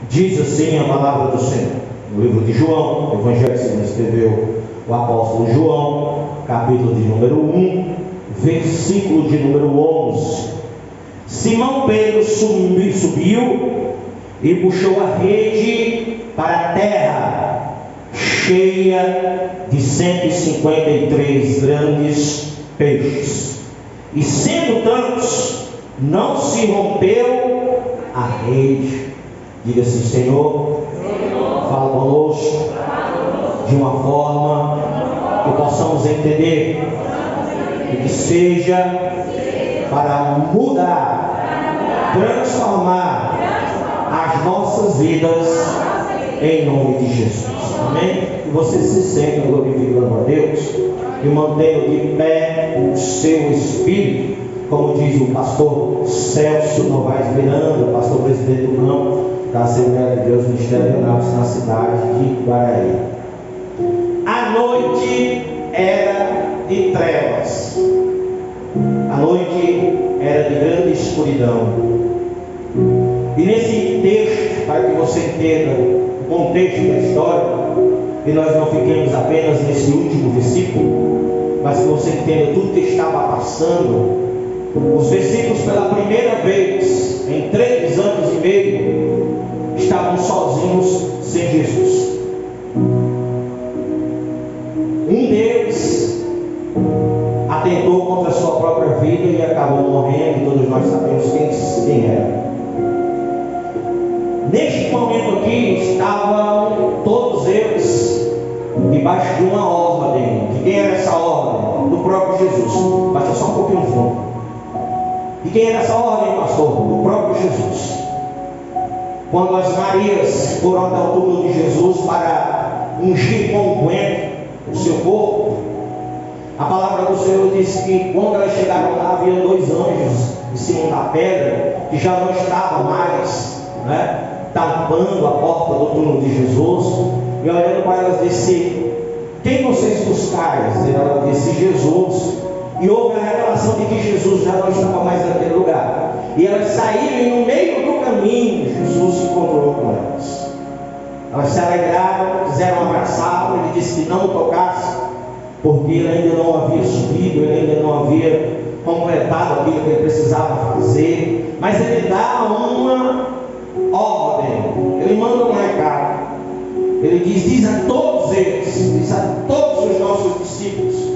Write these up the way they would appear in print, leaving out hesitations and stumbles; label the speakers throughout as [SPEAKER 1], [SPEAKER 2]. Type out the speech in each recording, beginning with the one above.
[SPEAKER 1] Diz assim a palavra do Senhor, no livro de João, o Evangelho segundo escreveu o apóstolo João, capítulo de número 1, versículo de número 11. Simão Pedro subiu e puxou a rede para a terra, cheia de 153 grandes peixes. E sendo tantos, não se rompeu a rede. Diga assim: Senhor, fala conosco de uma forma que possamos entender e que seja para mudar, transformar as nossas vidas em nome de Jesus. Amém? Que você se sente glorificando a Deus e mantenha de pé o seu espírito, como diz o pastor Celso Novaes Miranda, pastor presidente do campo da Assembleia de Deus Ministério na cidade de Guaraí. A noite era de trevas, a noite era de grande escuridão. E nesse texto, para que você entenda o contexto da história, e nós não fiquemos apenas nesse último versículo, mas que você entenda tudo que estava passando. Os versículos, pela primeira vez em 3 anos e meio, estavam sozinhos sem Jesus. Um deles atentou contra a sua própria vida e acabou morrendo, e todos nós sabemos quem era. Neste momento aqui estavam todos eles debaixo de uma ordem. De quem era essa ordem? Do próprio Jesus. Baixa só um pouquinho no fundo. De quem era essa ordem, pastor? Do próprio Jesus. Quando as Marias foram até o túmulo de Jesus para ungir com unguento o seu corpo, a palavra do Senhor diz que quando elas chegaram lá, havia 2 anjos em cima da pedra, que já não estava mais, tampando a porta do túmulo de Jesus, e olhando para elas disse: quem vocês buscais? E ela disse: Jesus. E houve a revelação de que Jesus já não estava mais naquele lugar. E elas saíram e no meio do caminho Jesus se encontrou com elas. Elas se alegraram, quiseram abraçá-lo. Ele disse que não o tocasse, porque ele ainda não havia subido, ele ainda não havia completado aquilo que ele precisava fazer. Mas ele dá uma ordem, ele manda um recado. Ele diz a todos eles, diz a todos os nossos discípulos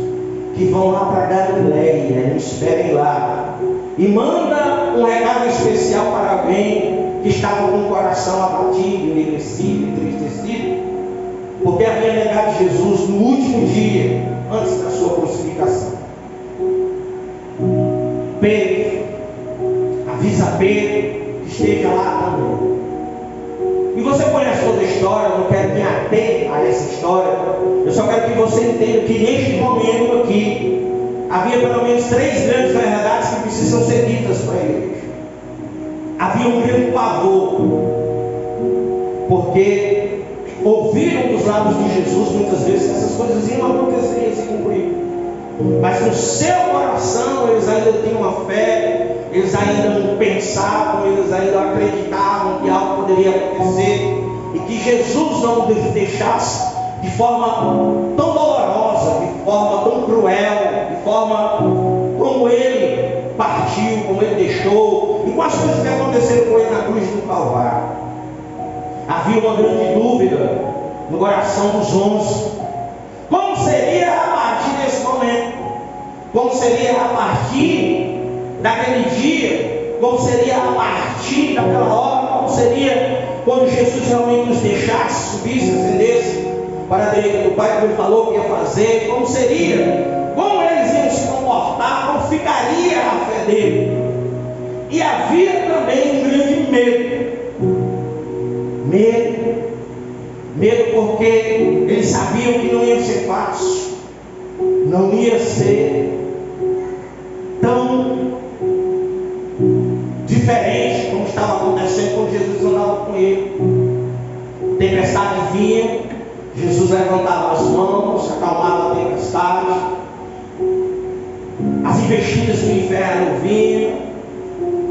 [SPEAKER 1] que vão lá para Galileia, me esperem lá. E manda um recado especial para alguém que estava com o coração abatido, ennegrecido, entristecido, porque havia negado Jesus no último dia, antes da sua crucificação. Pedro, avisa Pedro que esteja lá também. E você conhece toda a história, eu não quero me ater a essa história, eu só quero que você entenda que neste momento aqui, havia pelo menos 3 grandes verdades que precisam ser ditas para ele. Havia um grande pavor, porque ouviram dos lábios de Jesus muitas vezes que essas coisas iam acontecer e se cumprir. Mas no seu coração eles ainda tinham uma fé, eles ainda pensavam, eles ainda acreditavam que algo poderia acontecer e que Jesus não os deixasse de forma tão dolorosa, de forma tão cruel, de forma como ele partiu, como ele deixou, e com as coisas que aconteceram com ele na cruz do Calvário. Havia uma grande dúvida no coração dos 11. Como seria a partir desse momento? Como seria a partir daquele dia? Como seria a partir daquela hora? Como seria quando Jesus realmente nos deixasse, subisse, ascendesse para a direita do Pai, como ele falou que ia fazer? Como seria? Como eles iam se comportar? Como ficaria a fé dele? E havia também um grande medo. Medo porque eles sabiam que não ia ser fácil, não ia ser tão diferente como estava acontecendo quando Jesus andava com ele. Tempestade vinha, Jesus levantava as mãos, acalmava a tempestade, as investidas do inferno vinham,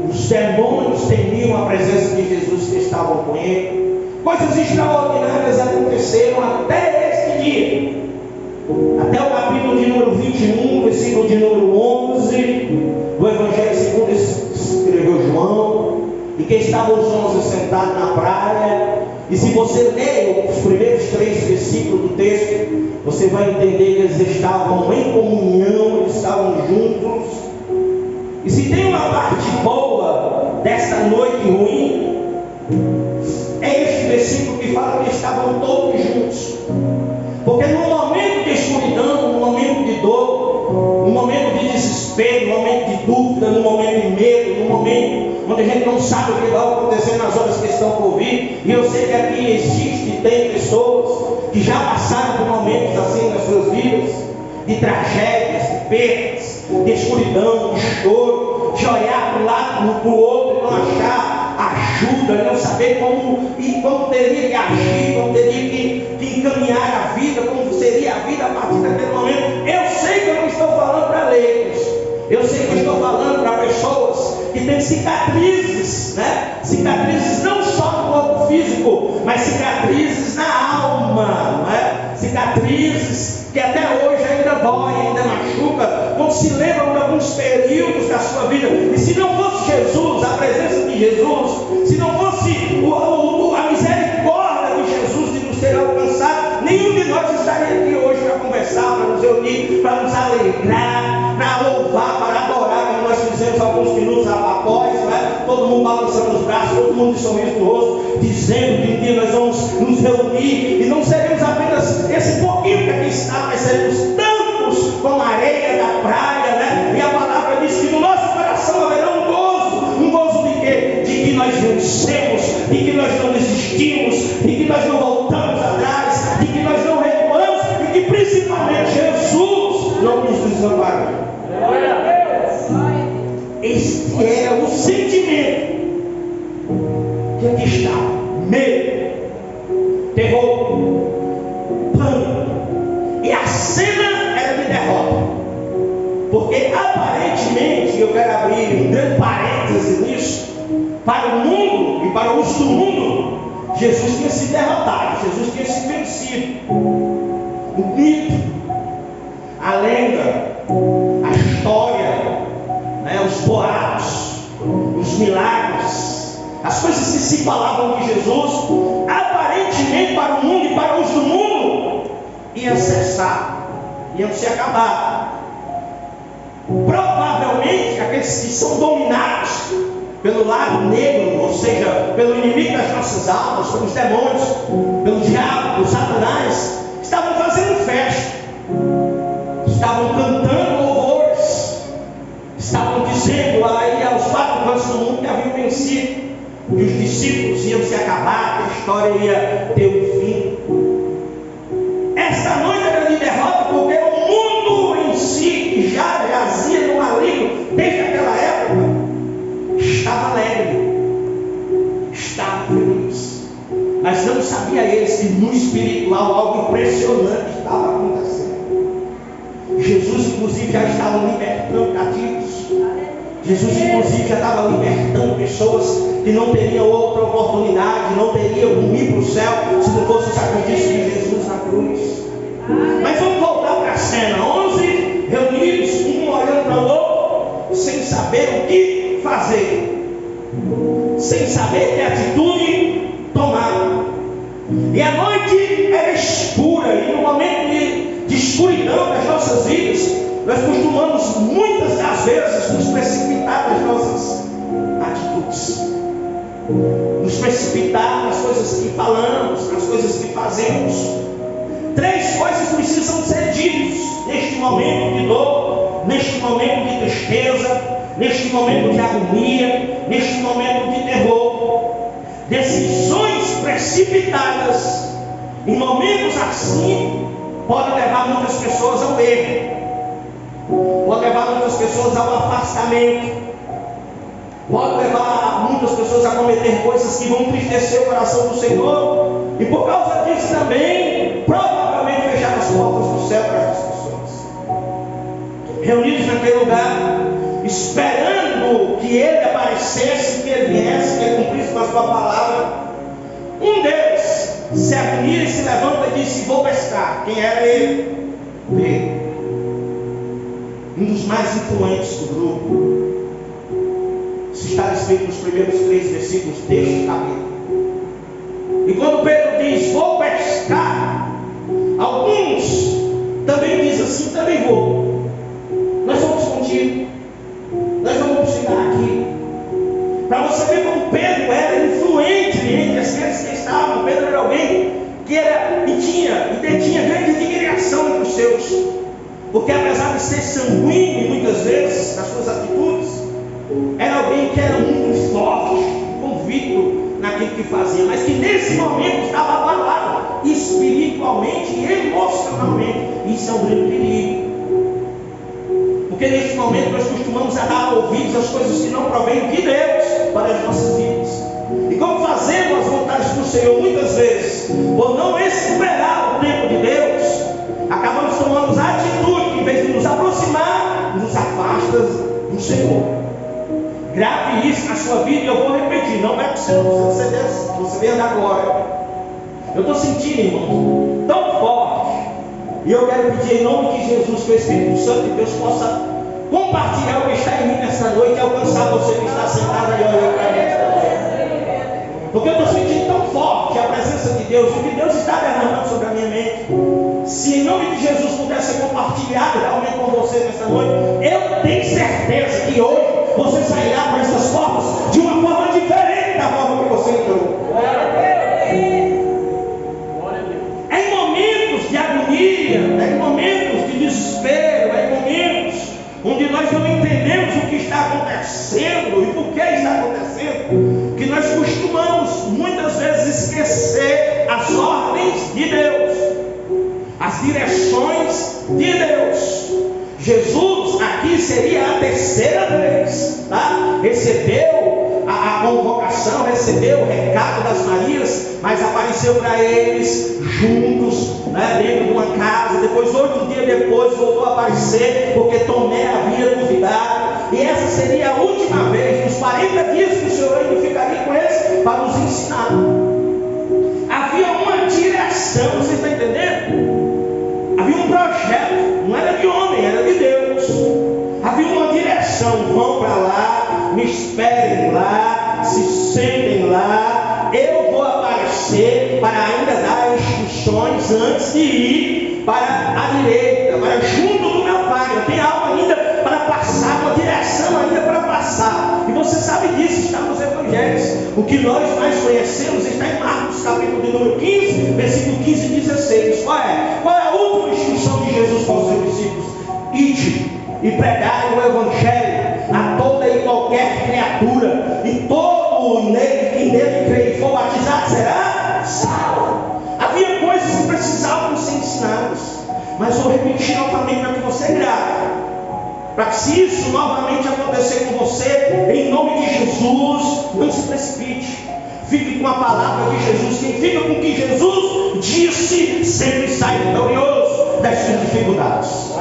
[SPEAKER 1] os demônios temiam a presença de Jesus que estavam com ele. Coisas extraordinárias aconteceram até este dia. Até o capítulo de número 21, versículo de número 11, do Evangelho segundo escreveu João, e que estavam os 11 sentados na praia. E se você ler os primeiros 3 versículos do texto, você vai entender que eles estavam em comunhão, eles estavam juntos. E se tem uma parte boa desta noite ruim, é este versículo que fala que estavam todos juntos. Porque no momento de escuridão, no momento de dor, no momento de desespero, no momento de dúvida, no momento de medo, no momento onde a gente não sabe o que vai acontecer nas horas que estão por vir, e eu sei que aqui existe e tem pessoas que já passaram por momentos assim nas suas vidas, de tragédias, de perdas, de escuridão, de choro, de olhar para um lado, para o outro e não achar ajuda, não saber como teria que agir, como teria que encaminhar a vida, como seria a vida a partir daquele momento. Eu sei que eu não estou falando para leigos, eu sei que eu estou falando para pessoas que têm cicatrizes, né? Cicatrizes não só no corpo físico, mas cicatrizes na alma, né? Cicatrizes que até hoje ainda dói, ainda machuca, quando se lembram de alguns períodos da sua vida. E se não fosse Jesus, a presença de Jesus, se não fosse a misericórdia de Jesus de nos ter alcançado, nenhum de nós estaria aqui hoje para conversar, para nos reunir, para nos alegrar, para louvar, para adorar, como nós fizemos alguns minutos após, né? Todo mundo balançando os braços, todo mundo de sorriso no rosto, dizendo que um dia nós vamos nos reunir, e não seremos apenas esse pouquinho que aqui está, mas seremos tantos como a areia da praia, né? E a palavra diz que no nosso coração haverá um gozo de quê? De que nós vencemos, de que nós não desistimos, de que nós não voltamos atrás, de que nós não recuamos, e que principalmente Jesus não nos desamparou. Este era o sentimento que aqui está: medo, terror, pânico. E a cena era de derrota, porque aparentemente, eu quero abrir um grande parêntese nisso, para o mundo e para o uso do mundo, Jesus tinha sido derrotado, Jesus tinha sido vencido. O mito, a lenda, a história, né, os boatos, os milagres, as coisas que se falavam de Jesus, aparentemente para o mundo e para os do mundo, iam cessar, iam se acabar. Provavelmente aqueles que são dominados pelo lado negro, ou seja, pelo inimigo das nossas almas, pelos demônios, pelo diabo, pelos satanás, estavam fazendo festa, estavam cantando louvores, estavam dizendo aí aos 4 cantos do mundo que haviam vencido, que os discípulos iam se acabar, que a história ia ter um fim. Esta noite era de derrota, porque o mundo em si, que já jazia no maligno desde aquela época, estava alegre, estava feliz, mas não sabia eles que no espiritual algo impressionante estava acontecendo. Jesus inclusive já estava libertando cativos, Jesus inclusive já estava libertando pessoas que não teriam outra oportunidade, não teriam como ir para o céu se não fosse o sacrifício de Jesus na cruz. Mas vamos voltar para a cena: 11 reunidos, um olhando para o outro, sem saber o que fazer, sem saber que atitude tomar. E a noite era escura, e no momento de escuridão das nossas vidas, nós costumamos muitas das vezes nos precipitar nas nossas atitudes, nos precipitar nas coisas que falamos, nas coisas que fazemos. 3 coisas precisam ser ditas neste momento de dor, neste momento de tristeza, neste momento de agonia, neste momento de terror. Decisões precipitadas em momentos assim podem levar muitas pessoas ao erro, pode levar muitas pessoas ao afastamento, pode levar muitas pessoas a cometer coisas que vão entristecer o coração do Senhor, e por causa disso também provavelmente fechar as portas do céu para essas pessoas. Reunidos naquele lugar, esperando que Ele aparecesse, que Ele viesse, que Ele cumprisse com a sua palavra, um deles se agonia e se levanta e disse: vou pescar. Quem era ele? Pedro, um dos mais influentes do grupo. Isso está escrito nos primeiros 3 versículos deste capítulo. E quando Pedro diz: vou pescar, alguns também dizem assim: também vou. Nós vamos contigo. Nós vamos chegar aqui. Para você ver como Pedro era influente entre aqueles que estavam. Pedro era alguém que era e detinha grande admiração entre os seus. Porque apesar de ser sanguíneo muitas vezes nas suas atitudes, era alguém que era muito forte, convicto naquilo que fazia, mas que nesse momento estava abalado espiritualmente e emocionalmente. Isso é um grande perigo. Porque neste momento nós costumamos dar ouvidos às coisas que não provêm de Deus para as nossas vidas. E como fazemos as vontades do Senhor muitas vezes, por não esperar o tempo de Deus, acabamos tomando a atitude que, em vez de nos aproximar, nos afasta do Senhor. Grave isso na sua vida e eu vou repetir. Não é que você não precisa ser desse, você venha da glória. Eu estou sentindo, irmãos, tão forte. E eu quero pedir em nome de Jesus que o Espírito Santo de Deus possa compartilhar o que está em mim nesta noite e alcançar você que está sentado aí olhando para mim nesta noite. Porque eu estou sentindo tão forte a presença de Deus, o que Deus está derramando sobre a minha mente. Se em nome de Jesus pudesse compartilhar realmente com você nesta noite, eu tenho certeza que hoje você sairá por essas portas de uma forma diferente da forma que você entrou. É em momentos de agonia, é em momentos de desespero, é em momentos onde nós não entendemos o que está acontecendo e por que está acontecendo, que nós costumamos muitas vezes esquecer as ordens de Deus, as direções de Deus. Jesus aqui seria a terceira vez, tá? Recebeu a convocação, recebeu o recado das Marias, mas apareceu para eles juntos, né, dentro de uma casa. Depois, 8 dias depois, voltou a aparecer, porque Tomé havia duvidado. E essa seria a última vez, nos 40 dias que o Senhor ainda ficaria com eles para nos ensinar. Havia uma direção, você está entendendo? Havia um projeto, não era de homem, era de Deus. Havia uma direção: vão para lá, me esperem lá, se sentem lá, eu vou aparecer para ainda dar instruções antes de ir para a direita, para junto do meu Pai. Eu tenho algo ainda para passar, uma direção ainda para passar. E você sabe disso, está nos Evangelhos. O que nós mais conhecemos está em Marcos, capítulo de número 15, versículo 15 e 16. Qual é? Qual é a última instrução de Jesus para os seus discípulos? Ide e pregai o Evangelho a toda e qualquer criatura, e todo que nele crê e for batizado será salvo. Havia coisas que precisavam ser ensinadas, mas vou repetir novamente para que você grave, para que, se isso novamente acontecer com você, em nome de Jesus, não se precipite. Fique com a palavra de Jesus. Quem fica com o que Jesus disse sempre sai vitorioso das suas dificuldades.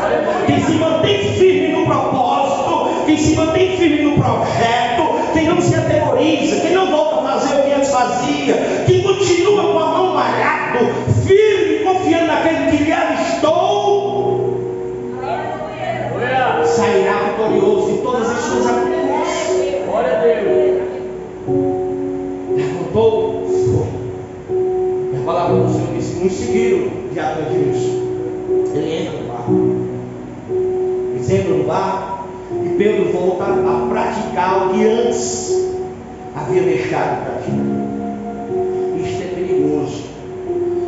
[SPEAKER 1] Quem se mantém firme no propósito, quem se mantém firme no projeto, quem não se atemoriza, quem não volta a fazer o que antes fazia, quem continua com a mão no arado, firme e confiando naquele que lhe alistou, sairá vitorioso de todas as suas agonias. Glória a Deus. Levantou, foi. E a palavra do Senhor disse: muitos seguiram diante de Deus. Ele entra no barco. Eles entram no barco e Pedro volta a praticar o que antes havia deixado de praticar. Isto é perigoso,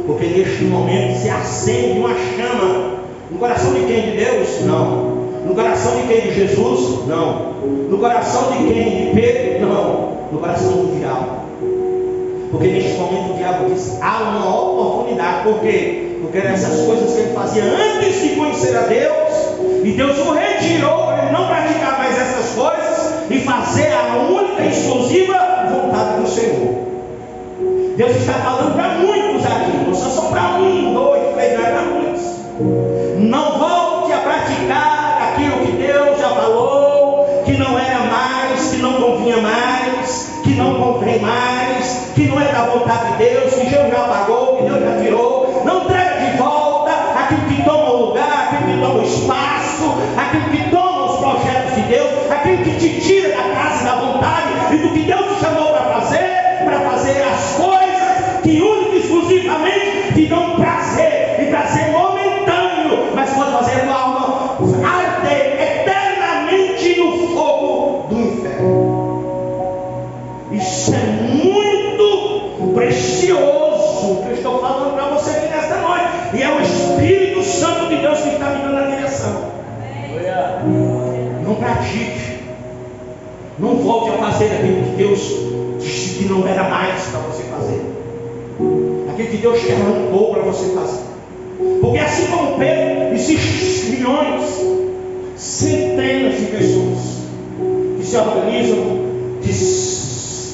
[SPEAKER 1] porque neste momento se acende uma chama no coração de quem? De Deus? Não. No coração de quem? De Jesus? Não. No coração de quem? De Pedro? Não. No coração do diabo. Porque neste momento o diabo diz: há uma oportunidade. Por quê? Porque eram essas coisas que ele fazia antes de conhecer a Deus, e Deus o retirou para ele não praticar mais essas coisas e fazer a única e exclusiva vontade do Senhor. Deus está falando para muitos aqui, não só para 1, 2, 3, não é para muitos. Não volte a praticar aquilo que Deus já falou, que não era mais, que não convinha mais, que não convém mais, mais, que não é da vontade de Deus, que Deus já pagou, que Deus já tirou. Não traga de volta aquilo que toma o lugar, aquilo que toma o espaço, aquilo que toma os projetos de Deus, aquilo que te tira da casa e da vontade e do que Deus te chamou para fazer as coisas que única e exclusivamente te dão prazer, e prazer momentâneo, mas pode fazer a tua alma arder eternamente no fogo do inferno. Isso é muito precioso o que eu estou falando para você aqui nesta noite, e é o Espírito Santo de Deus que está me dando a direção. Não pratique, não volte a fazer aquilo que Deus disse que não era mais para você fazer, aquilo que Deus te arrancou para você fazer. Porque assim como Pedro, existem milhões, centenas de pessoas que se organizam, que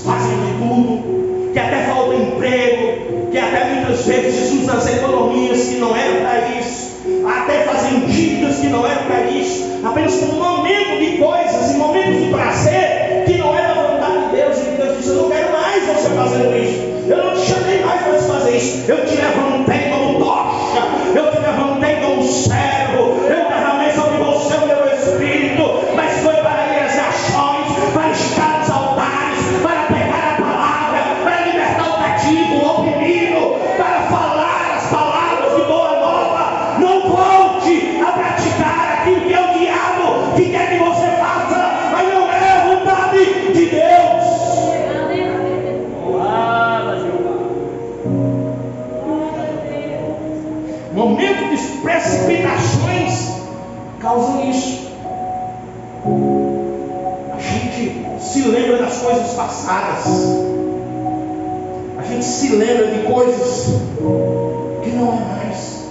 [SPEAKER 1] fazem de tudo, que até falta emprego, que até muitas vezes usam as economias que não eram para isso, até fazem dívidas que não eram para isso, apenas por um momento de coisas e momentos de prazer que não era da vontade de Deus. E Deus disse: eu não quero mais você fazendo isso, eu não te chamei mais para você fazer isso, eu te levantei como tocha, eu te levantei como servo, eu derramei sobre você o meu Espírito, mas foi para ir às ações, para estar nos altares, para pegar a palavra, para libertar o cativo, o oprimido, para falar as palavras de boa nova. Não volte a praticar aquilo que é o diabo que quer que você faça, mas não é a vontade de Deus. Momentos de precipitações causam isso. A gente se lembra das coisas passadas, a gente se lembra de coisas que não é mais,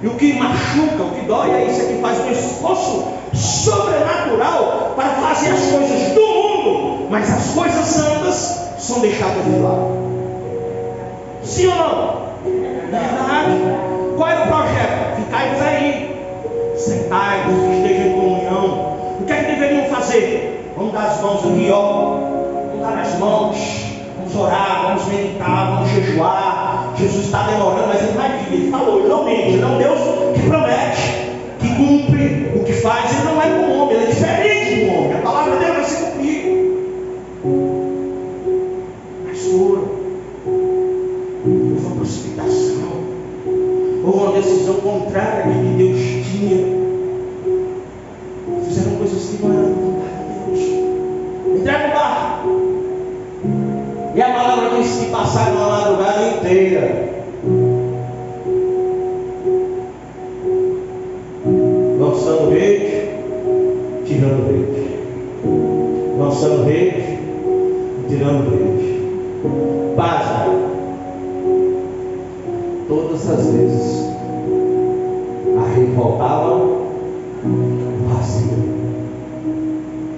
[SPEAKER 1] e o que machuca, o que dói é isso, é que faz um esforço sobrenatural para fazer as coisas do mundo, mas as coisas santas são deixadas de lado. Sim ou não? Verdade. Qual é o projeto? Ficai-vos aí, sentai-vos, estejam em comunhão. O que é que deveriam fazer? Vamos dar as mãos aqui, ó. Vamos dar as mãos, vamos orar, vamos meditar, vamos jejuar. Jesus está demorando, mas ele vai vir. Ele falou, ele não mente, ele é um Deus que promete, que cumpre o que faz. Ele não é como homem, ele é diferente do homem. A palavra dele vai se cumprir. Mas houve uma precipitação, houve uma decisão contrária ao que Deus tinha. Fizeram coisas que não eram vontade de Deus. Entraram no barco, e a palavra diz que passaram a madrugada inteira lançando rede, tirando rede, lançando rede, tirando rede. Pasma, todas as vezes a rede voltava vazia.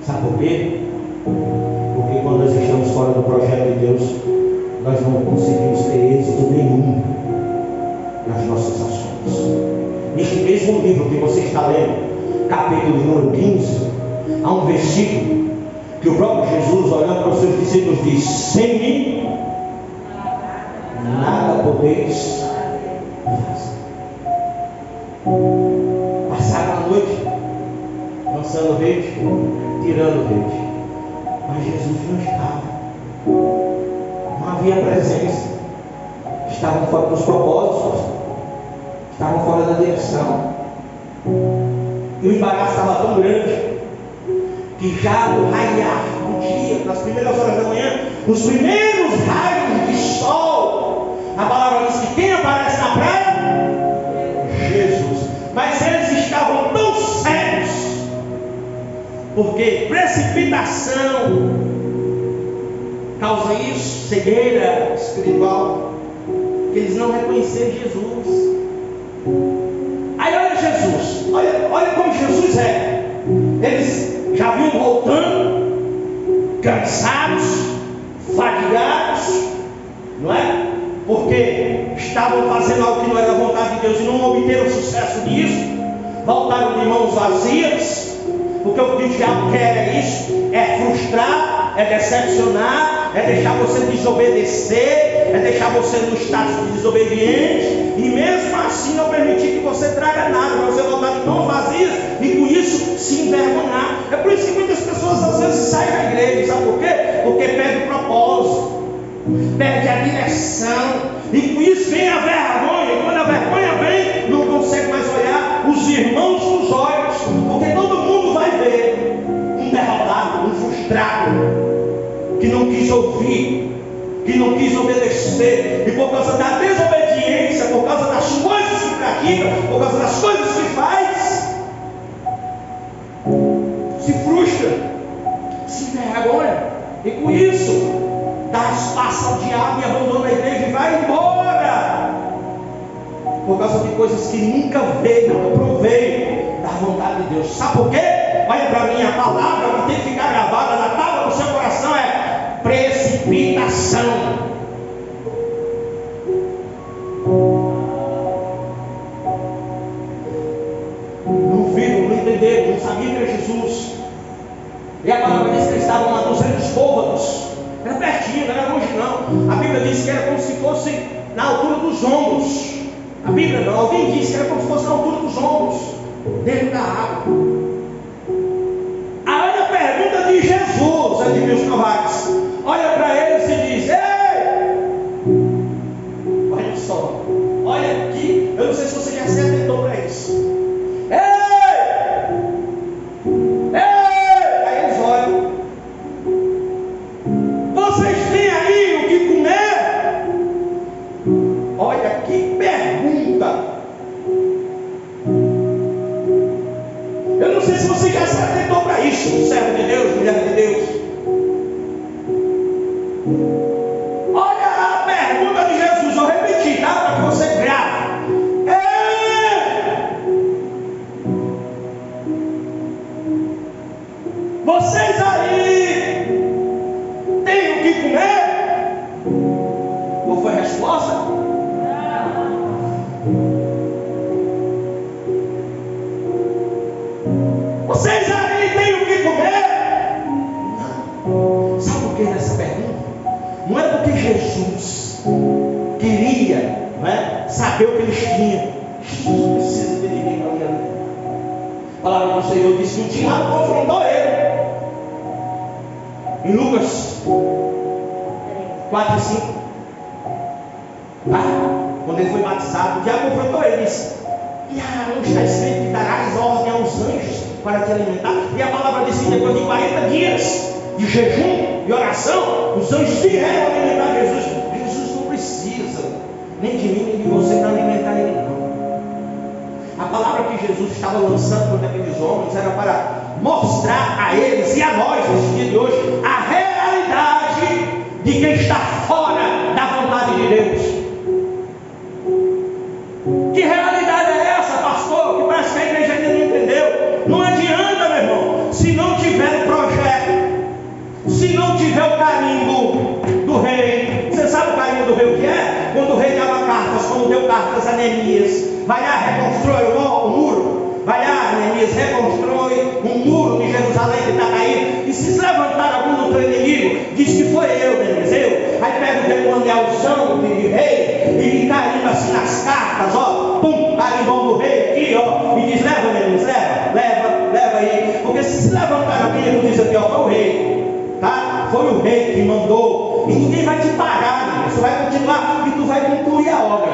[SPEAKER 1] Sabe por quê? Porque quando nós estamos fora do projeto de Deus, nós não conseguimos ter êxito nenhum nas nossas ações. Neste mesmo livro que você está lendo, capítulo número 15, há um versículo que o próprio Jesus, olhando para os seus discípulos, diz: sem mim nada podeis fazer. Passaram a noite lançando rede, tirando rede, mas Jesus não estava, não havia presença, estavam fora dos propósitos, estavam fora da direção, e o embaraço estava tão grande que já no raiar do dia, nas primeiras horas da manhã, nos primeiros raios de sol, a palavra diz que quem aparece na praia? Jesus. Mas eles estavam tão sérios, porque precipitação causa isso, cegueira espiritual, que eles não reconheceram Jesus. Aí olha Jesus, olha como Jesus é. Eles já vinham voltando, cansados, fadigados, não é? Porque estavam fazendo algo que não era da vontade de Deus e não obteram sucesso nisso, voltaram de mãos vazias, porque o que o diabo quer é isso, é frustrar, é decepcionar, é deixar você desobedecer, é deixar você no status de desobediente, e mesmo assim não permitir que você traga nada, para você voltar de mãos vazias e com isso se envergonhar. É por isso que muitas pessoas às vezes saem da igreja, sabe por quê? Porque perde o propósito, perde a direção, e com isso vem a vergonha, e quando a vergonha vem, não consegue mais olhar os irmãos nos olhos, porque todo mundo vai ver um derrotado, um frustrado, que não quis ouvir, que não quis obedecer, e por causa da desobediência, por causa das coisas que pratica, por causa das coisas que faz, se frustra, se envergonha, e com isso dá espaço ao diabo e abandona a igreja e vai embora, por causa de coisas que nunca veio, nunca provei da vontade de Deus. Sabe por quê? Olha para mim, a palavra que tem que ficar gravada na tábua do seu coração é precipitação. Não viram, não entenderam, não sabiam que era Jesus. E a palavra diz que eles estavam a 200 côvados. Era pertinho, não era longe não. A Bíblia diz que era como se fosse na altura dos ombros. A Bíblia não, alguém disse que era como se fosse na altura dos ombros, dentro da água. Aí a pergunta de Jesus, Edmilson Novaes, olha para eles e diz: ei, olha só, olha aqui, eu não sei se você já se atentou para isso. Aí eles olham: vocês têm aí o que comer? Olha que pergunta. Eu não sei se você já se atentou para isso, servo de Deus, mulher de Deus. Olha a pergunta de Jesus, eu repeti, tá? Para que você grave. Vocês aí têm o que comer? Qual foi a resposta? Vocês aí têm o que comer? Não. Sabe por que dessa pergunta? Não é porque Jesus queria, não é, saber o que eles tinham. Jesus não precisa de ninguém para me alimentar. A palavra do Senhor diz que o diabo confrontou ele. Em Lucas 4 e 5. Quando ele foi batizado, o diabo confrontou ele e disse: não está escrito que darás ordem aos anjos para te alimentar? E a palavra diz que depois de 40 dias de jejum e oração, os anjos vieram alimentar Jesus. Jesus não precisa nem de mim nem de você para alimentar ele, não. A palavra que Jesus estava lançando para aqueles homens era para mostrar a eles e a nós nesse dia de hoje a realidade de quem está fora da vontade de Deus. Que realidade é essa, pastor? Que parece que a igreja ainda não entendeu. Não adianta, meu irmão, se não tiver o projeto, se não tiver o carimbo do rei. Você sabe o carimbo do rei o que é? Quando o rei dava cartas, como deu cartas a Neemias: vai lá, reconstrói o muro. Vai lá, Neemias, reconstrói um muro de Jerusalém que está caído. E se levantar algum do teu inimigo, diz que foi eu, Neemias, eu. Aí pega o anelzão de rei e carimba assim nas cartas, ó, pum, carimbão do rei aqui, ó, e diz: leva, Neemias, leva aí. Porque se levantar alguém e diz aqui, ó, foi o rei, tá? Foi o rei que mandou, e ninguém vai te parar, Neemias. Você vai continuar e tu vai concluir a obra.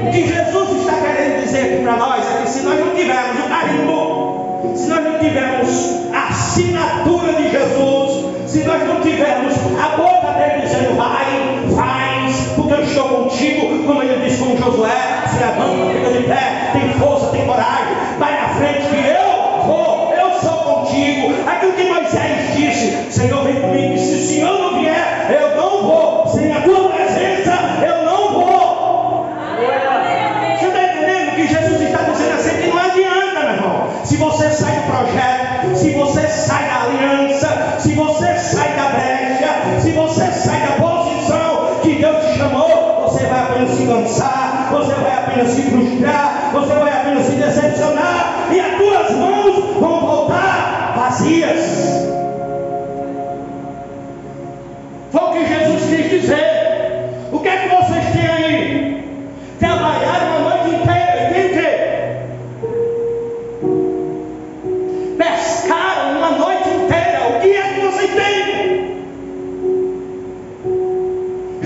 [SPEAKER 1] O que Jesus está querendo dizer aqui para nós é que se nós não tivermos o carimbo, se nós não tivermos a assinatura de Jesus, se nós não tivermos a boca dele dizendo: vai, faz, porque eu estou contigo, como ele disse com Josué: se levanta, fica de pé, tem força, tem coragem, vai na frente que eu vou, eu sou contigo. Aquilo que Moisés disse: Senhor, vem comigo, e se o Senhor não vier, eu não vou, sem a tua presença eu não vou. Você está entendendo que Jesus está dizendo assim? Que não adianta, meu irmão, se você sai do projeto, se você sai da aliança, se você sai da brecha, se você sai da posição que Deus te chamou, você vai apenas se cansar, você vai apenas se frustrar, você vai apenas se decepcionar, e as tuas mãos vão voltar vazias. Foi o que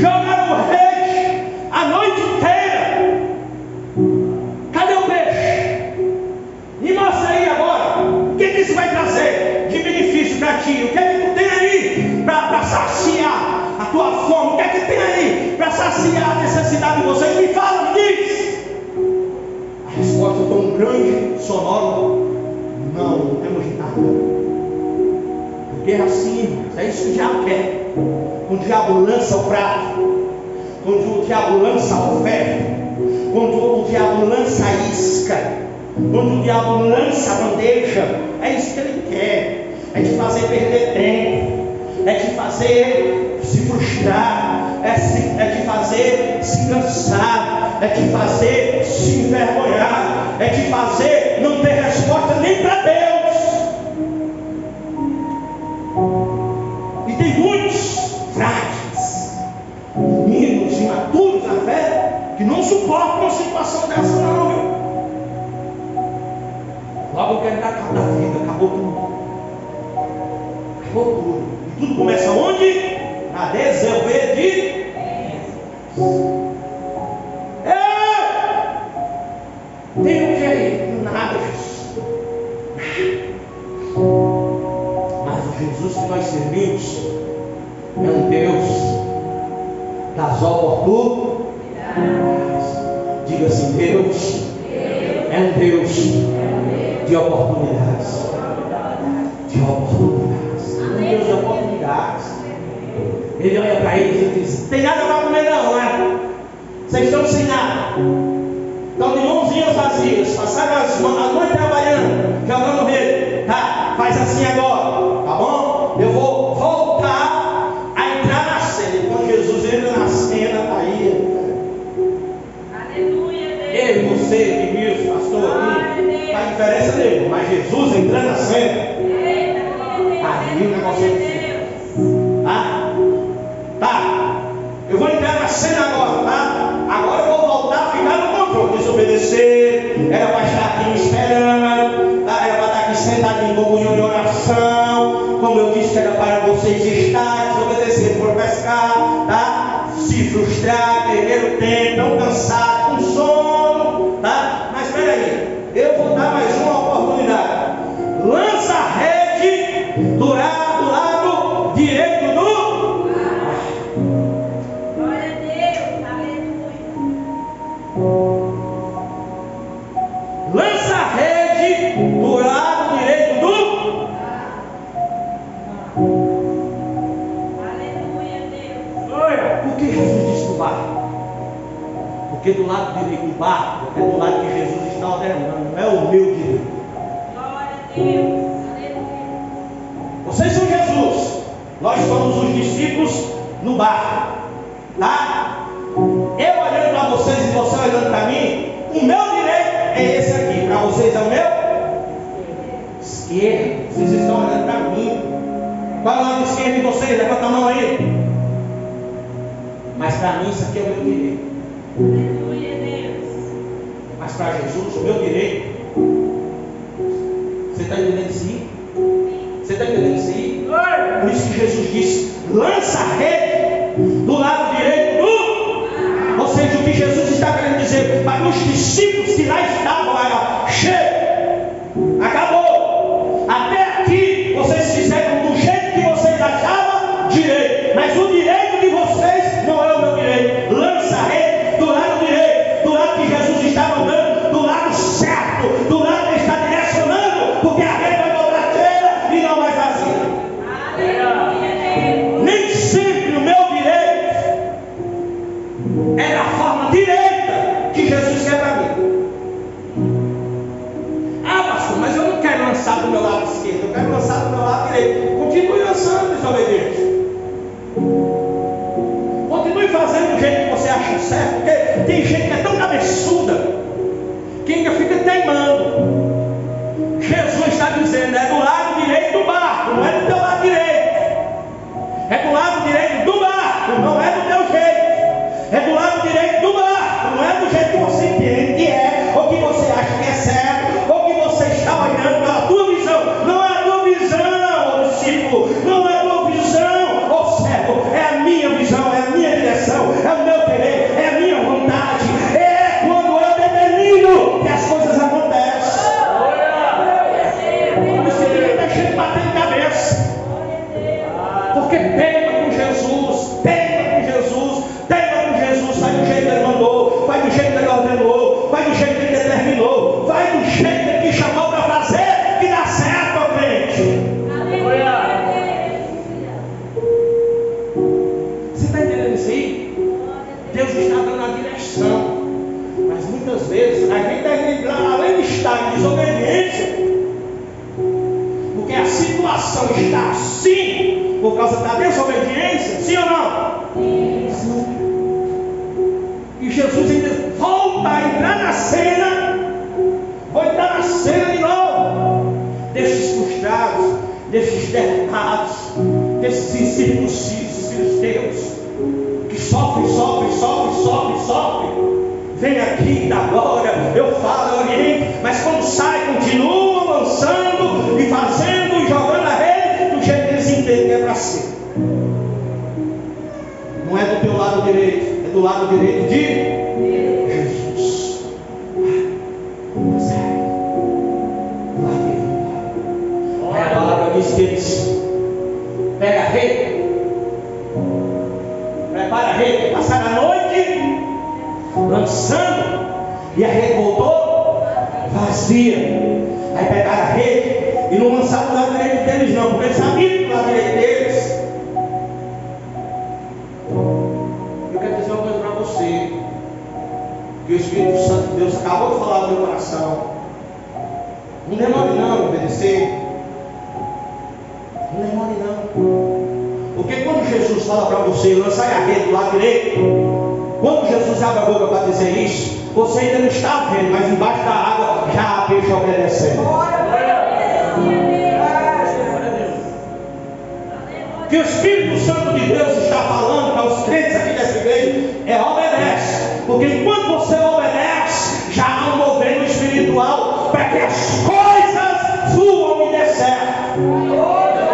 [SPEAKER 1] jogaram rede a noite inteira. Cadê o peixe? Me mostra aí agora. O que isso vai trazer de benefício para ti? O que é que tu tem aí para saciar a tua fome? O que é que tem aí para saciar a necessidade de vocês? Me fala, me diz. A resposta é tão grande, sonora. Não temos nada. Porque é assim, irmãos, é isso que o diabo quer. Quando o diabo lança o prato, quando o diabo lança a oferta, quando o diabo lança a isca, quando o diabo lança a bandeja, é isso que ele quer. É te fazer perder tempo, é te fazer se frustrar, é te fazer se cansar, é te fazer se envergonhar, é te fazer não ter resposta nem para Deus. E tem muitos frágeis, meninos imaturos na fé, que não suportam uma situação dessa não, viu? Logo eu quero dar cabo da vida, acabou tudo. Acabou tudo. E tudo começa onde? Na desobediência. Tem o que aí? Nada, Jesus. Mas o Jesus que nós servimos é um Deus das oportunidades. Diga assim: Deus é um Deus de oportunidades. De oportunidades. Um Deus de oportunidades. Ele olha para eles e diz: tem nada para comer não, né? Vocês estão sem nada. Estão de mãozinhas vazias. Passaram a noite trabalhando, jogando rede. Tá, faz assim agora, tá bom? Eu vou voltar a entrar na cena. E quando Jesus entra na cena, tá aí.
[SPEAKER 2] Aleluia, Deus.
[SPEAKER 1] Eu e você, Edmilson, pastor, a diferença dele. Mas Jesus entrando na cena, aí o negócio é diferente. Tá? Eu vou entrar na cena agora, tá? Agora eu vou voltar a ficar no controle. Desobedecer, era para estar aqui me esperando, tá? Era para estar aqui sentado em comunhão de oração. Como eu disse, era para vocês estar, desobedecer por pescar, tá? Se frustrar, perder o tempo, tão cansado, com sono, tá? Mas espera aí, eu vou dar mais uma oportunidade. Lança a rede do lado direito do.
[SPEAKER 2] Glória a Deus, aleluia.
[SPEAKER 1] Lança a rede do lado direito do.
[SPEAKER 2] Aleluia, Deus.
[SPEAKER 1] Olha, por que Jesus disse do barco? Porque do lado direito do barco é do lado que Jesus está ordenando, não é o meu direito.
[SPEAKER 2] Glória a Deus, aleluia.
[SPEAKER 1] Vocês são Jesus, nós somos os discípulos no barco, tá? Eu olhando para vocês e você olhando para mim, o meu direito é esse aqui, para vocês é o meu esquerdo. Vocês estão olhando para mim. Qual é o lado esquerdo de vocês? Levanta a mão aí. Mas para mim isso aqui é o meu direito.
[SPEAKER 2] Aleluia, Deus.
[SPEAKER 1] Mas para Jesus, o meu direito. Você está entendendo isso aí? Você está entendendo isso aí? Por isso que Jesus disse: lança a rede do lado direito do. Ou seja, o que Jesus está querendo dizer para os discípulos que lá estavam era: chega, acabou. Até aqui vocês fizeram do jeito que vocês achavam direito, mas o direito de vocês não é o meu direito. Lança a rede do lado direito, do lado que Jesus estava andando, do lado certo, do lado que ele está direcionando, porque a rede vai dobrar cheia e não vai vazia.
[SPEAKER 2] Aleluia, Deus.
[SPEAKER 1] Nem sempre o meu direito é da forma direita que Jesus quer para mim. Ah, pastor, mas eu não quero lançar do meu lado esquerdo, eu quero lançar do meu lado direito. Continue lançando, desobediente. Continue fazendo do jeito que você acha certo, porque tem gente que é tão cabeçuda que ainda fica teimando. Jesus está dizendo: é do lado direito do barco, não é do teu lado direito. É do lado direito do barco, não é do teu jeito. É do lado direito do barco, não é do jeito que você entende que é, ou que você acha que é certo, ou que você está olhando pela tua visão. Não é a tua visão, ó discípulo, não é a tua visão, ó servo, é a minha visão, é a minha direção. jeito que Ele ordenou, vai do jeito que Ele determinou, vai do jeito que Ele te chamou para fazer, que dá certo, ó crente. Você está entendendo isso aí? Deus está dando a direção, mas muitas vezes a gente além de estar em desobediência, porque a situação está assim por causa da desobediência, sim ou não? Sim. E Jesus ainda volta a entrar na cena, vou entrar na cena de novo, desses frustrados, desses derrotados, desses incircuncisos, filisteus, que sofrem. Vem aqui, da glória, eu falo, eu oriento, mas quando sai, continuam avançando e fazendo e jogando a rede do jeito que eles entendem que é para ser. Não é do teu lado direito, é do lado direito de Jesus. Do lado direito. A palavra diz que eles pegam a rede, prepara a rede, passaram a noite lançando, e a rede voltou vazia. Aí pegaram a rede e não lançaram do lado direito deles não, porque eles sabiam do lado direito deles. Eu quero dizer uma coisa para você, que o Espírito Santo de Deus acabou de falar no meu coração. Não demore não em obedecer, não demore não, porque quando Jesus fala para você lançar a rede do lado direito, quando Jesus abre a boca para dizer isso, você ainda não está vendo, mas embaixo da água já há peixe obedecendo. O que o Espírito Santo de Deus está falando para os crentes aqui dessa igreja é obedece, porque enquanto você obedece, já há um movimento espiritual para que as coisas fluam e dê certo.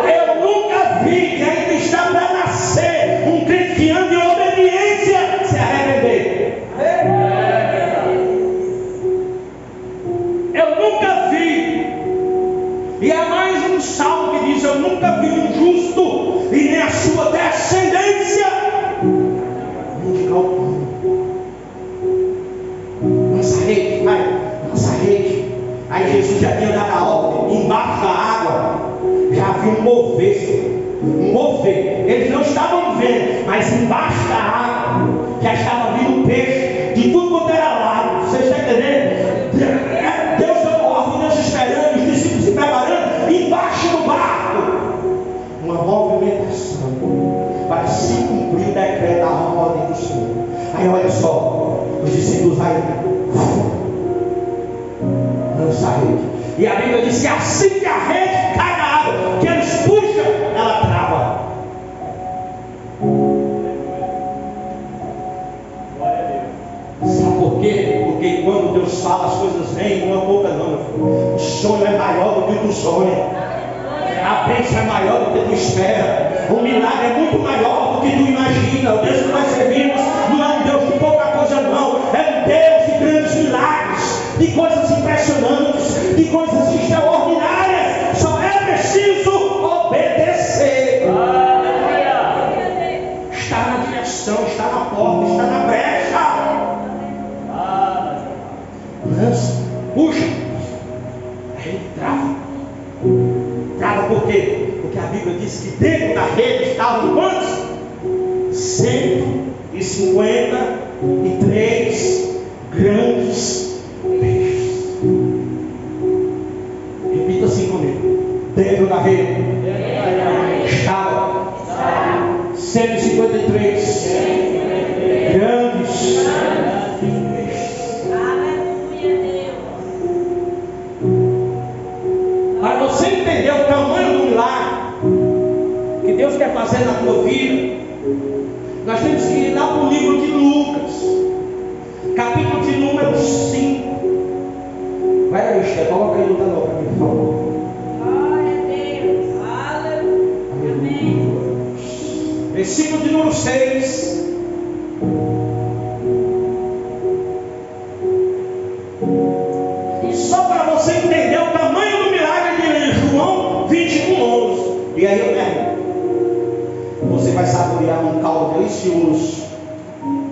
[SPEAKER 1] Eu nunca vi que ainda está para nascer um crente que anda em obediência se arrepender. Eu nunca vi. E há mais um salmo que diz: eu nunca vi um justo e nem a sua descendência mendigar o pão. Lança rede, vai, lança rede. Aí Jesus já tinha dado a ordem, embaixo da água já havia um mover. Eles não estavam vendo, mas embaixo da água já estava vindo peixe de tudo quanto era lado. Vocês estão entendendo? Deus deu ordem, Deus esperando, os discípulos se preparando, embaixo do barco, uma movimentação para se cumprir o decreto da ordem do Senhor. Aí olha só, os discípulos vai lançar a rede, e a Bíblia diz que assim que a rede cai na água, que eles puxam, ela trava. Sabe por quê? Porque quando Deus fala, as coisas vêm numa boca não, meu filho. O sonho é maior do que tu sonha, a bênção é maior do que tu espera, o milagre é muito maior do que tu imagina. O Deus que nós servimos não é um Deus de pouca coisa não, é um Deus de grandes milagres, de coisas impressionantes, de coisas extraordinárias. Só é preciso obedecer. Está na direção, está na porta, está na brecha. Lança, puxa, aí trava. Trava por quê? Porque a Bíblia diz que dentro da rede estavam quantos? 153 grandes peixes. Repita assim comigo: dentro da rede estavam 153 grandes peixes. Para você entender o tamanho do milagre que Deus quer fazer na tua vida, nós temos que ir lá para o livro de Lucas, capítulo de número 5. Vai aí, Esther, coloca aí no telão para mim, por favor.
[SPEAKER 2] Glória a Deus. Aleluia. Amém.
[SPEAKER 1] Versículo de número 6. E só para você entender o tamanho do milagre de João 21:11. E aí eu termino. Você vai saborear um caldo delicioso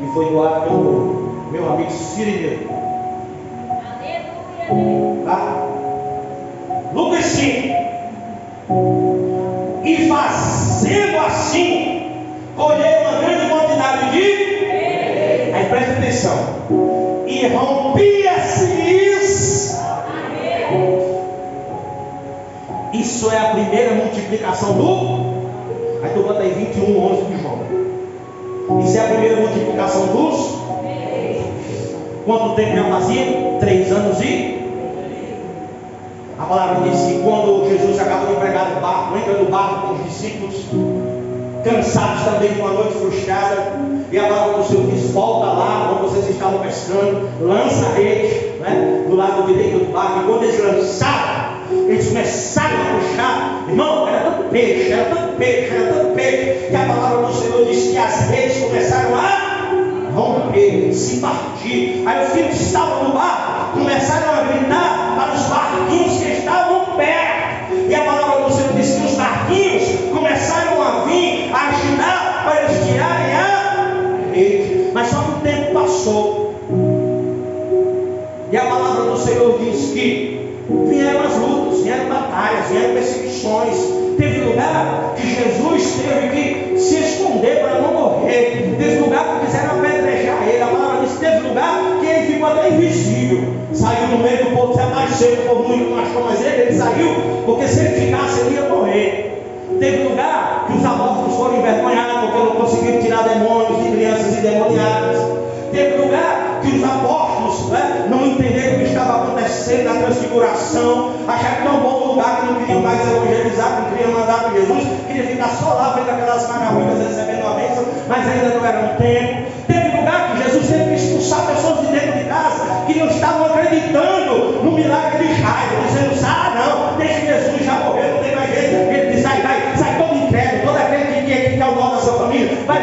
[SPEAKER 1] que foi doado pelo meu amigo Cirineu. Tá? Lucas 5. E fazendo assim, colhei uma grande quantidade de. Aí presta atenção. E rompia-se-lhes. Isso é a primeira multiplicação do. Aí tu bota aí 21:11 de João. Isso é a primeira multiplicação dos. Quanto tempo já fazia? 3 anos e. A palavra diz que quando Jesus acabou de pregar no barco, entra no barco com os discípulos, cansados também de uma noite frustrada, e a palavra do Senhor diz: volta lá onde vocês estavam pescando, lança a rede, né, do lado direito do barco. E quando eles lançaram, eles começaram a puxar, irmão, era tanto peixe, que a palavra do Senhor diz que as redes começaram a romper, se partir. Aí os filhos que estavam no barco começaram a gritar para os barquinhos que estavam perto, e a palavra do Senhor diz que os barquinhos começaram a vir a ajudar para eles tirarem a rede. Mas só que o tempo passou, e a palavra do Senhor diz que vieram as lutas, vieram batalhas, vieram perseguições. Teve lugar que Jesus teve que se esconder para não morrer. Teve lugar que quiseram apedrejar ele. A palavra diz que teve lugar que ele ficou até invisível. Saiu no meio do povo, se apareceu, o povo muito machucou, mas ele saiu, porque se ele ficasse ele ia morrer. Teve lugar que os apóstolos foram envergonhados porque não conseguiram tirar demônios de crianças endemoniadas. Teve lugar que os apóstolos, né, não entenderam o que estava acontecendo na transfiguração, acharam tão bom lugar que não queriam mais evangelizar, não queriam mandar para Jesus, queriam ficar só lá vendo aquelas maravilhas, recebendo a bênção, mas ainda não era um tempo. Teve lugar que Jesus teve que expulsar pessoas de dentro de casa que não estavam acreditando no milagre de Jairo, dizendo: não, deixa Jesus, já morreu, não tem mais jeito. Ele diz: sai todo incrédulo, todo aquele que quer o mal da sua família, vai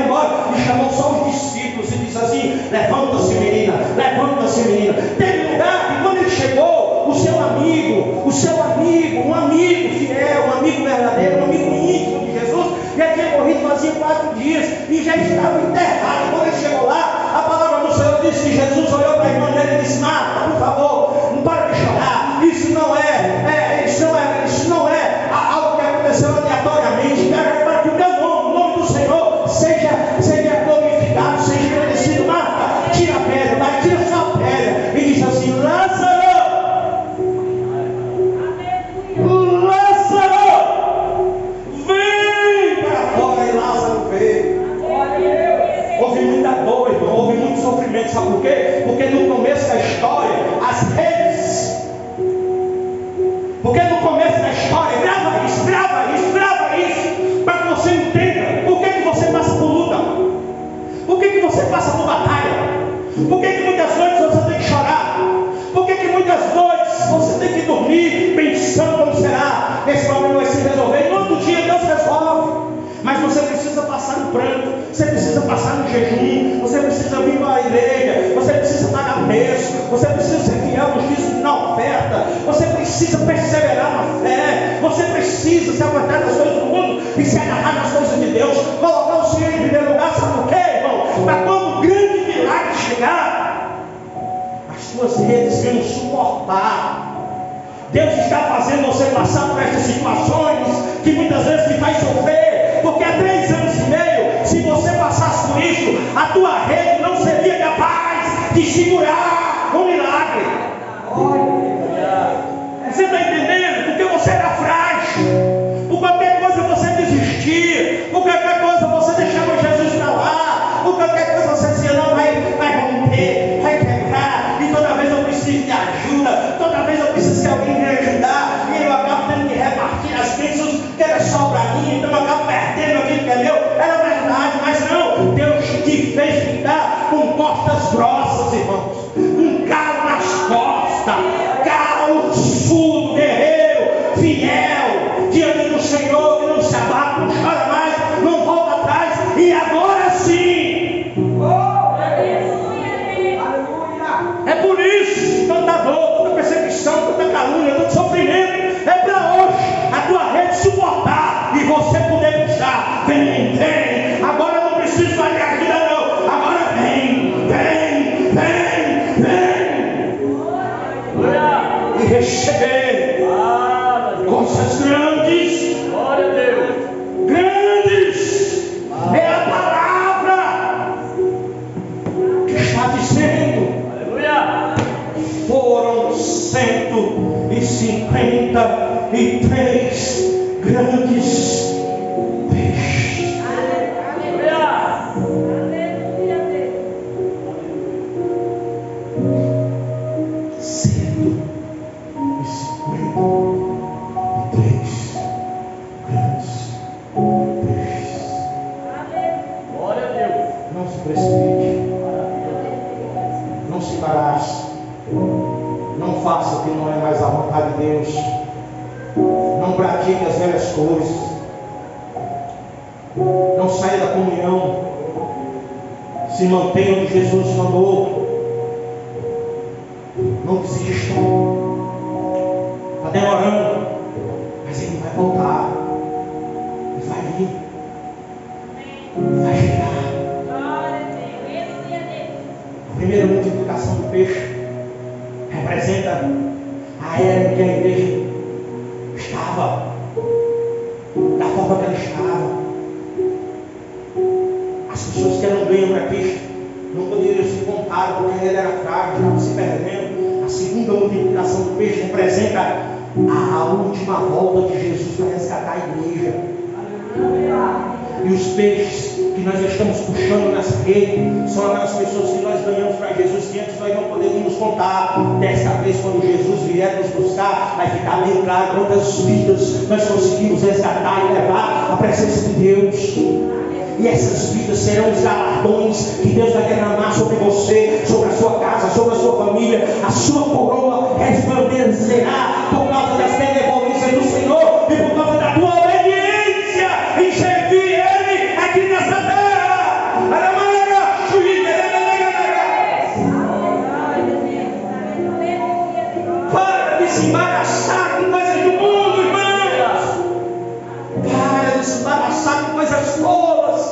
[SPEAKER 1] embora. E chamou só os discípulos e disse assim: levanta-se menina. Teve lugar que quando ele chegou, o seu amigo, um amigo fiel, um amigo verdadeiro, um amigo íntimo de Jesus, já tinha morrido fazia 4 dias e já estava enterrado. Quando ele chegou lá, a palavra do Senhor disse que Jesus olhou para a irmã dele e disse: Marta, por favor, não para de chorar. Isso não é algo que aconteceu aleatoriamente. Para que o meu nome, o nome do Senhor, seja glorificado, seja agradecido. Marta, tira a pedra, vai, tira só a pedra. E diz assim: Lázaro, vem para fora. E Lázaro veio. Houve muita dor, irmão, houve muito sofrimento. Sabe por quê? Porque no começo da história, as redes. Porque no começo da história, grava isso, para que você entenda por que você passa por luta, por que você passa por batalha, por que muitas noites você tem que chorar, por que muitas noites você tem que dormir pensando como será, esse problema vai se resolver. E no outro dia Deus resolve, mas você precisa passar no pranto, você precisa passar no jejum, você precisa vir para a igreja, você precisa pagar preço, você precisa ser fiel nos dízimos na oferta, você precisa perseverar na fé, você precisa se aguentar das coisas do mundo e se agarrar nas coisas de Deus, colocar o Senhor em primeiro lugar. Sabe por quê, irmão? Para quando o grande milagre chegar, as suas redes venham suportar. Deus está fazendo você passar por essas situações que muitas vezes te faz sofrer, porque há 3 anos e meio, se você passasse por isso, a tua rede não seria capaz de segurar o milagre. Você está entendendo? Porque você era frágil, por qualquer coisa você desistia, por qualquer coisa você deixava Jesus para lá, por qualquer coisa você dizia: não, vai romper, vai quebrar, e toda vez eu preciso de ajuda, toda vez eu preciso que alguém me ajudar, e eu acabo tendo que repartir as bênçãos que era só para mim, então eu acabo perdendo aquilo que é meu. Era verdade, mas não, Deus te fez ficar com costas grossas, irmãos, com calo nas costas, guerreiro, fiel, diante do Senhor, que não se abate, não chora mais, não volta atrás, e agora sim. É por isso, tanta dor, tanta perseguição, tanta calúnia, tanto sofrimento, é para hoje a tua rede suportar e você poder puxar. Vem, agora eu não preciso mais de ajuda não, agora vem, 53 grandes peixes. Não se precipite, não se embarace, não faça o que não é mais a vontade de Deus, não pratique as velhas coisas, não saia da comunhão, se mantenha onde Jesus mandou, não desista. Está demorando, mas Ele vai voltar, Ele vai vir, Ele vai chegar. A primeira multiplicação do peixe representa a era em que a igreja estava, da forma que ela estava. As pessoas que eram ganham para Cristo não poderiam se contar, porque ele era fraco, estava se perdendo. A segunda multiplicação do peixe representa a última volta de Jesus para resgatar a igreja. E os peixes que nós estamos puxando nessa rede são aquelas pessoas que nós ganhamos para Jesus, que antes nós não poderíamos contar. Desta vez, quando Jesus vier nos buscar, vai ficar bem claro quantas vidas nós conseguimos resgatar e levar à presença de Deus. E essas vidas serão os galardões que Deus vai derramar sobre você, sobre a sua casa, sobre a sua família. A sua coroa resplandecerá por causa das benevolências do Senhor e por causa da tua obediência em servir Ele aqui nessa terra. Para de se embaraçar com coisas do mundo, irmãos. Para de se embaraçar com coisas tolas,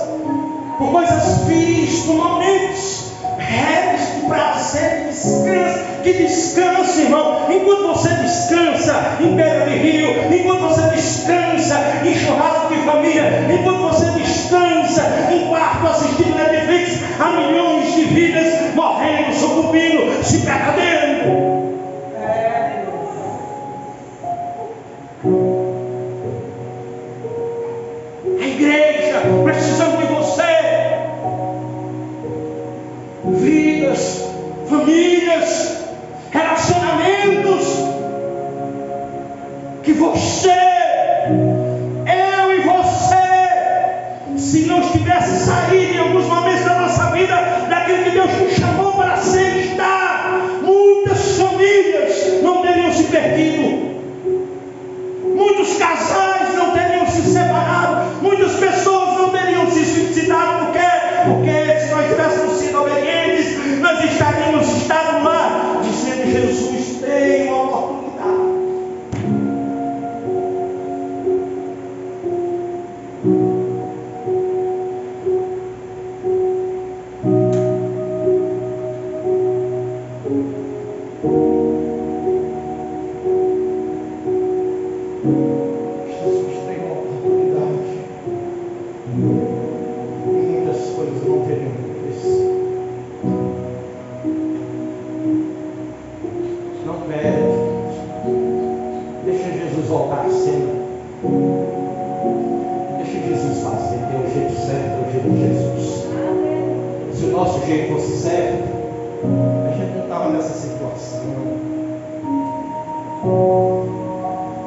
[SPEAKER 1] por coisas vis, por momentos reais de prazer, de descanso. Que descanse, irmão. Enquanto você descansa em beira de rio, enquanto você descansa em churrasco de família, enquanto você descansa em quarto assistindo Netflix, há milhões de vidas morrendo, sucumbindo, se perdendo. A igreja precisando de você. Vidas, famílias, relacionamentos que você, eu e você, se não tivesse saído em alguns momentos da nossa vida daquilo que Deus nos chamou para ser e estar, muitas famílias não teriam se perdido, muitos casais não teriam se separado, muitas pessoas não teriam se suicidado. Por quê? Porque se nós tivéssemos sido obedientes, nós estaríamos estado lá dizendo: Jesus tem uma oportunidade. Jesus tem uma oportunidade. Muitas coisas não teriam acontecido. Não perde. Deixa Jesus voltar a cena. Deixa Jesus fazer. Tem o jeito certo, é o jeito de Jesus. Se o nosso jeito fosse certo, a gente não estava nessa situação.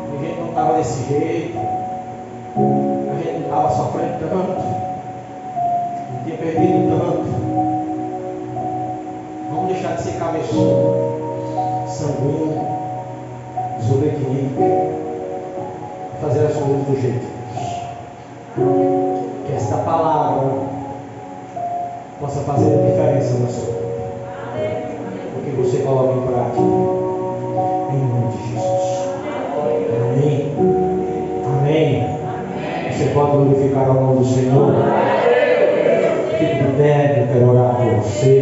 [SPEAKER 1] A gente não estava desse jeito. A gente não estava sofrendo tanto. Não tinha perdido tanto. Vamos deixar de ser cabeçudo, sanguíneo, desobediente, fazer as coisas do jeito de Deus. Que esta palavra possa fazer a diferença na sua vida. O que você coloca em prática, em nome de Jesus. Amém. Amém. Você pode glorificar o nome do Senhor. Fique de pé, eu quero orar por você.